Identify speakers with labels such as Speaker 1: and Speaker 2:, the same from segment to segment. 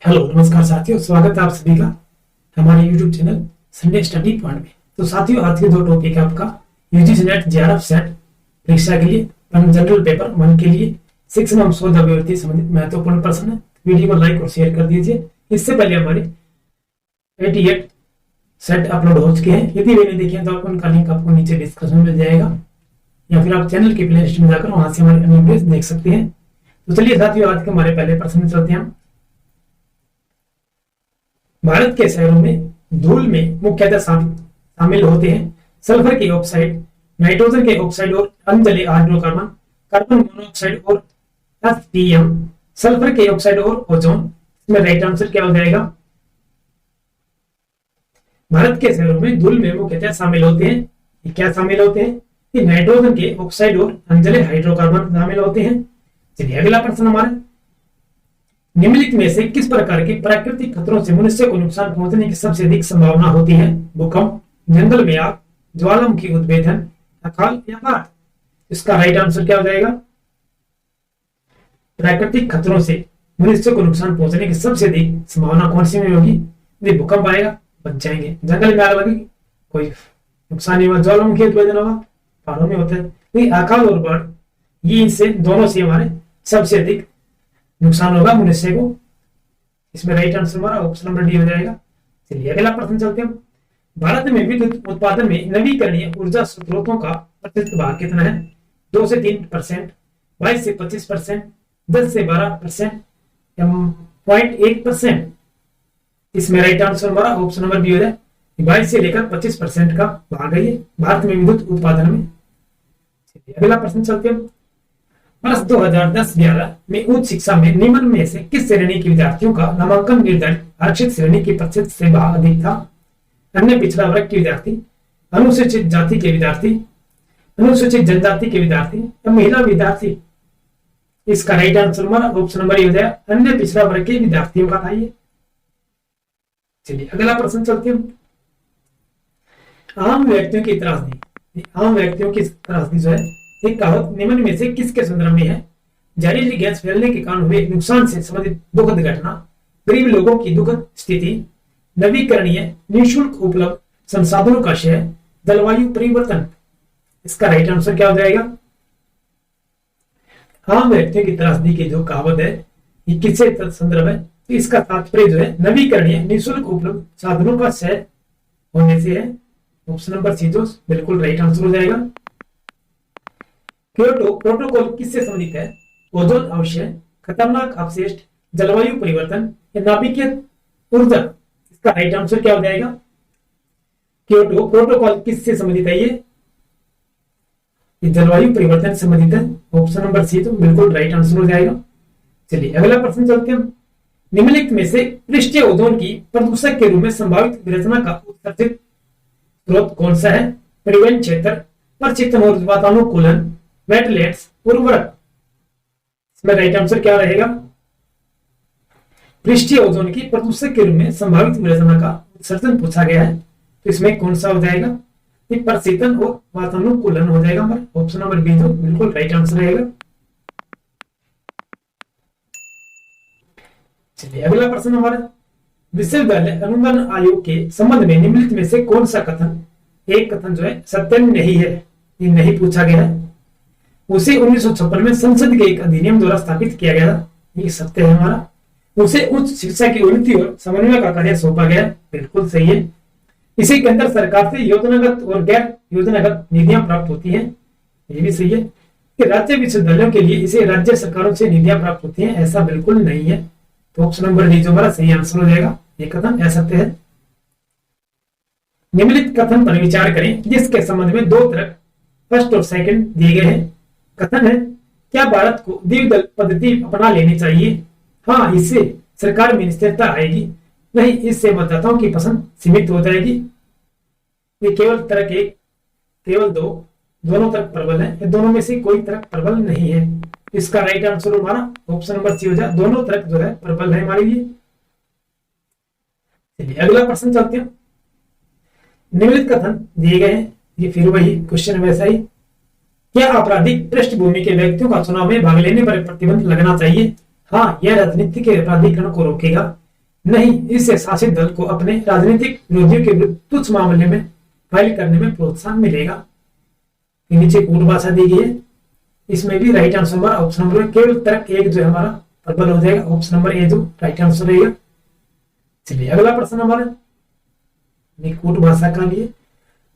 Speaker 1: Hello नमस्कार साथियों, स्वागत है आप सभी का हमारे YouTube channel Sunday study point में। तो साथियों, आज के दो टॉपिक है आपका यूजीसी नेट जेआरएफ सेट परीक्षा के लिए जनरल पेपर 1 के लिए 6 नंबर शोध अभिव्यक्ति संबंधित महत्वपूर्ण प्रश्न है। वीडियो को लाइक और शेयर कर दीजिए। इससे पहले हमारे 88 सेट अपलोड हो चुके हैं। यदि वे नहीं देखे तो उनका लिंक आपको नीचे डिस्क्रिप्शन में मिल जाएगा, या फिर आप चैनल की प्ले लिस्ट में जाकर वहां से हमारे अन्य वीडियोस देख सकते हैं। तो चलिए साथियों, आज के हमारे पहले प्रश्न में चलते हैं। भारत के शहरों में धूल में मुख्यतः शामिल होते हैं सल्फर के ऑक्साइड, नाइट्रोजन के ऑक्साइड और अनजले हाइड्रोकार्बन, कार्बन मोनोऑक्साइड और एसपीएम, सल्फर के ऑक्साइड और ओजोन। इसमें राइट आंसर क्या हो जाएगा? भारत के शहरों में धूल में मुख्यतः शामिल होते हैं, ये क्या शामिल होते हैं? ये नाइट्रोजन के ऑक्साइड और अनजले हाइड्रोकार्बन शामिल होते हैं। चलिए अगला प्रश्न हमारा, निम्नलिखित में से किस प्रकार के प्राकृतिक खतरों से मनुष्य को नुकसान पहुंचने की सबसे अधिक संभावना होती है? भूकंप, जंगल में आग, ज्वालामुखी उद्भेदन, अकाल या बाढ़। इसका राइट आंसर क्या हो जाएगा? प्राकृतिक खतरों से मनुष्य को नुकसान पहुंचने की सबसे अधिक संभावना कौन सी में होगी? यदि भूकंप आएगा बच जाएंगे, जंगल में आग लगेगी कोई नुकसान नहीं होगा, ज्वालामुखी उद्भेदन होगा पहाड़ों में होता है, अकाल और बाढ़, ये इनसे दोनों से हमारे सबसे अधिक नुकसान होगा मनुष्य को। इसमें राइट आंसर हमारा ऑप्शन नंबर डी हो जाएगा। चलिए अगला प्रश्न चलते हैं। भारत में विद्युत उत्पादन में नवीकरणीय ऊर्जा स्रोतों का प्रतिशत भाग कितना है? 2 से 3%, 22 से 25%, 10 से 12% या 0.1%। इसमें राइट आंसर हमारा ऑप्शन नंबर बी हो जाए। 22 से लेकर 25% का भाग है ये भारत में विद्युत उत्पादन में। चलिए अगला प्रश्न चलते हैं। वर्ष 2010-11 में उच्च शिक्षा में निम्न में से किस श्रेणी के विद्यार्थियों का नामांकन निर्धारित आरक्षित श्रेणी के प्रतिशत से अधिक था? अन्य पिछड़ा वर्ग के विद्यार्थी, अनुसूचित जाति के विद्यार्थी, अनुसूचित जनजाति के विद्यार्थी या महिला विद्यार्थी। इसका राइट आंसर हमारा ऑप्शन नंबर ए हो जाएगा, अन्य पिछड़ा वर्ग के विद्यार्थियों का था ये। चलिए अगला प्रश्न चलते हैं। आम व्यक्तियों की त्रासदी, आम व्यक्तियों की त्रासदी जो है एक कहावत निम्न में से किसके संदर्भ में है? जहरीली गैस फैलने के कारण हुए नुकसान से संबंधित दुखद घटना, गरीब लोगों की दुखद स्थिति, नवीकरणीय निःशुल्क उपलब्ध संसाधनों का क्षय, जलवायु परिवर्तन। इसका राइट आंसर क्या हो जाएगा? आम व्यक्तियों की त्रासदी की जो कहावत है ये किससे संदर्भ है? तो इसका तात्पर्य जो है नवीकरणीय निःशुल्क उपलब्ध साधनों का क्षय होने से है। ऑप्शन नंबर सी जो बिल्कुल राइट आंसर हो जाएगा। क्योटो प्रोटोकॉल किससे संबंधित है? ओजोन अवशय, खतरनाक अपशिष्ट, जलवायु परिवर्तन या नाभिकीय ऊर्जा। इसका राइट आंसर क्या हो जाएगा? क्योटो प्रोटोकॉल किससे संबंधित है? ये जलवायु परिवर्तन से संबंधित है। ऑप्शन नंबर सी तो बिल्कुल राइट आंसर हो जाएगा। चलिए अगला प्रश्न चलते हैं। निम्नलिखित में से पृष्ठीय ओजोन की प्रदूषक के रूप में संभावित विरचना का उत्सर्जित स्रोत कौन सा है? परिवहन क्षेत्र, प्रशीतन और वातानुकूलन, वेटलैंड्स, उर्वरक। इसमें राइट आंसर क्या रहेगा? पृष्ठीय ओजोन की प्रदूषक के रूप में संभावित विरचना का उत्सर्जन पूछा गया है, तो इसमें कौन सा हो जाएगा? ये प्रशीतन और वातानुकूलन हो जाएगा हमारा ऑप्शन नंबर बी जो बिल्कुल राइट आंसर रहेगा। चलिए अगला प्रश्न हमारा, विश्वविद्यालय अनुदान आयोग के संबंध में निम्नलिखित में से कौन सा कथन, एक कथन जो है सत्य नहीं है, ये नहीं पूछा गया है। उसे 1956 में संसद के एक अधिनियम द्वारा स्थापित किया गया था, ये सत्य है हमारा। उसे उच्च शिक्षा की उन्नति और समन्वय का कार्य सौंपा गया, बिल्कुल सही है। इसी के अंदर सरकार से योजनागत और गैर योजनागत निधियां प्राप्त होती हैं, ये भी सही है। कि राज्य विश्वविद्यालयों के लिए इसे राज्य सरकारों से निधियां प्राप्त होती हैं, ऐसा बिल्कुल नहीं है। तो ऑप्शन नंबर डी जो हमारा सही आंसर हो जाएगा, ये कथन असत्य है। निम्नलिखित कथन पर विचार करें जिसके संबंध में 2 तर्क फर्स्ट और सेकंड दिए गए हैं। कथन है, क्या भारत को द्विदल पद्धति अपना लेनी चाहिए? हाँ, इससे सरकार में स्थिरता आएगी। नहीं, इससे मतदाताओं की पसंद सीमित हो जाएगी। ये केवल तर्क 1, केवल 2, दोनों तर्क प्रबल है, या दोनों में से कोई तर्क प्रबल नहीं है। इसका राइट आंसर हमारा ऑप्शन नंबर सी हो जाए, दोनों तर्क जो है प्रबल है हमारे लिए। चलिए अगला प्रश्न चलते हैं। निम्नलिखित कथन दिए गए हैं, ये फिर वही क्वेश्चन वैसा ही। क्या आपराधिक पृष्ठभूमि के व्यक्तियों का चुनाव में भाग लेने पर प्रतिबंध लगना चाहिए? हाँ, यह राजनीति के प्राधिकरण को रोकेगा। नहीं इससे शासित दल को अपने राजनीतिक विरोधियों के विरुद्ध तुच्छ मामले में फाइल करने में प्रोत्साहन मिलेगा। नीचे कूट भाषा दी गई है, इसमें भी राइट आंसर हमारा ऑप्शन नंबर केवल तर्क एक जो है हमारा प्रबल हो जाएगा, ऑप्शन नंबर ए जो राइट आंसर रहेगा। चलिए अगला प्रश्न हमारा कूट भाषा का लिए,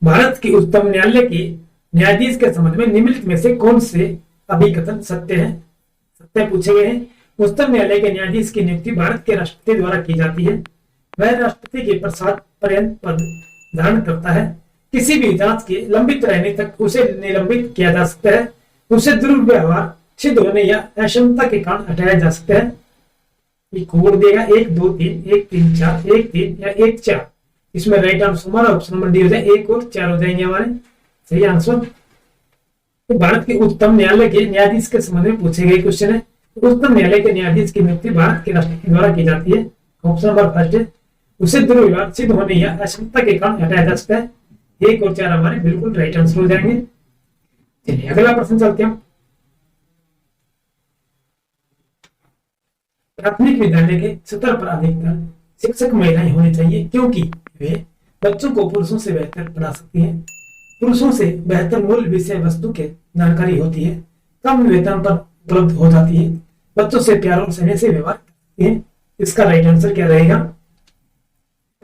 Speaker 1: भारत की उच्चतम न्यायालय के न्यायाधीश के संबंध में निम्नलिखित में से कौन से अभिकथन सत्य है? सत्य पूछे गए हैं। उच्चतम न्यायालय के न्यायाधीश की नियुक्ति भारत के राष्ट्रपति द्वारा की जाती है। वह राष्ट्रपति के प्रसाद पर्यंत पद धारण करता है। किसी भी जांच के लंबित रहने तक उसे निलंबित किया जा सकता है। उसे दुर्व्यवहार सिद्ध होने या अक्षमता के कारण हटाया जा सकता है। ये कोड देगा 1 2 3 1 3 4 1 3 या 1 4। इसमें राइट आंसर हमारा ऑप्शन नंबर डी हो जाए, 1 और 4 हो जाएंगे हमारे सही आंसर। तो भारत के उच्चतम न्यायालय के न्यायाधीश के संबंध में पूछे गए क्वेश्चन है। उच्चतम न्यायालय के न्यायाधीश की नियुक्ति भारत के राष्ट्रपति द्वारा की जाती है। ऑप्शन नंबर फर्स्ट है, उसे दुर्व्यवहार सिद्ध होने या अक्षमता के कारण हटाया जा सकता है। 1 और 4 हमारे बिल्कुल राइट आंसर हो जाएंगे। चलिए अगला प्रश्न चलते हैं। प्राथमिक विद्यालय के स्तर पर अधिकतर शिक्षक महिलाएं होनी चाहिए क्योंकि वे बच्चों को पुरुषों से बेहतर पढ़ा सकती हैं। पुरुषों से बेहतर मूल विषय वस्तु के जानकारी होती है, कम वेतन पर उपलब्ध हो जाती है, बच्चों से प्यार और स्नेह से व्यवहार करती है। इसका राइट आंसर क्या रहेगा?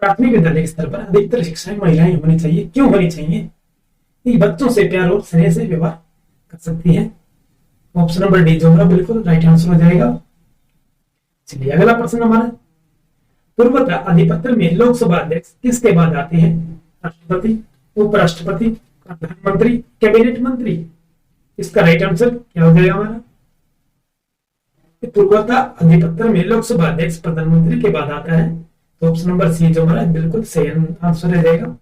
Speaker 1: प्राथमिक विद्यालय के स्तर पर अधिकतर शिक्षाएं महिलाएं होनी चाहिए। क्यों होनी चाहिए? बच्चों से प्यार और स्नेह से व्यवहार कर सकती है। ऑप्शन नंबर डी जो हमारा बिल्कुल राइट आंसर हो जाएगा। चलिए अगला प्रश्न हमारा, पूर्वतः अधिपत्र में लोकसभा अध्यक्ष किसके बाद आते हैं? राष्ट्रपति, उपराष्ट्रपति, प्रधानमंत्री, कैबिनेट मंत्री। इसका राइट आंसर क्या हो जाएगा हमारा? पूर्वतः अधिपत्र में लोकसभा अध्यक्ष प्रधानमंत्री के बाद आता है, तो ऑप्शन नंबर सी जो हमारा बिल्कुल सही आंसर रह जाएगा।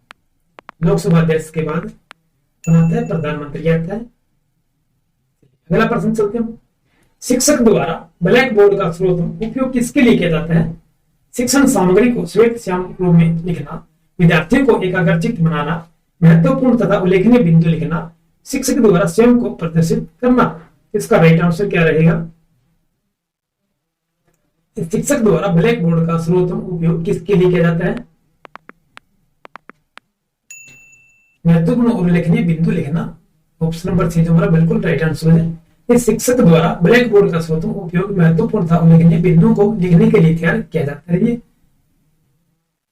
Speaker 1: लोकसभा अध्यक्ष के बाद आता है प्रधानमंत्री आता है। अगला प्रश्न चलते हैं। शिक्षक द्वारा ब्लैक बोर्ड का स्रोत उपयोग किसके लिए किया जाता है? शिक्षण सामग्री को श्वेत श्याम रूप में लिखना, विद्यार्थियों को एकाग्रचित्त बनाना, महत्वपूर्ण तथा उल्लेखनीय बिंदु लिखना, शिक्षक द्वारा स्वयं को प्रदर्शित करना। इसका राइट आंसर क्या रहेगा? शिक्षक द्वारा ब्लैक बोर्ड का स्रोत उपयोग किसके लिए किया जाता है? महत्वपूर्ण और उल्लेखनीय बिंदु लिखना। ऑप्शन नंबर सी जो हमारा बिल्कुल राइट आंसर है। इस शिक्षक द्वारा ब्लैक बोर्ड का स्रोत उपयोग महत्वपूर्ण तथा उल्लेखनीय बिंदुओं को लिखने के लिए तैयार किया जाता है।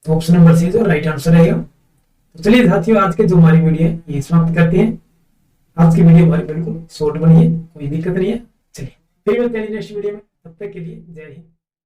Speaker 1: ऑप्शन नंबर सी जो राइट आंसर रहेगा। तो चलिए साथियों, आज के जो हमारी वीडियो है ये समाप्त करते हैं। आज की वीडियो हमारी बिल्कुल शॉर्ट बनी है, कोई दिक्कत नहीं है। चलिए फिर मिलते हैं नेक्स्ट वीडियो में, तब तक के लिए जय हिंद।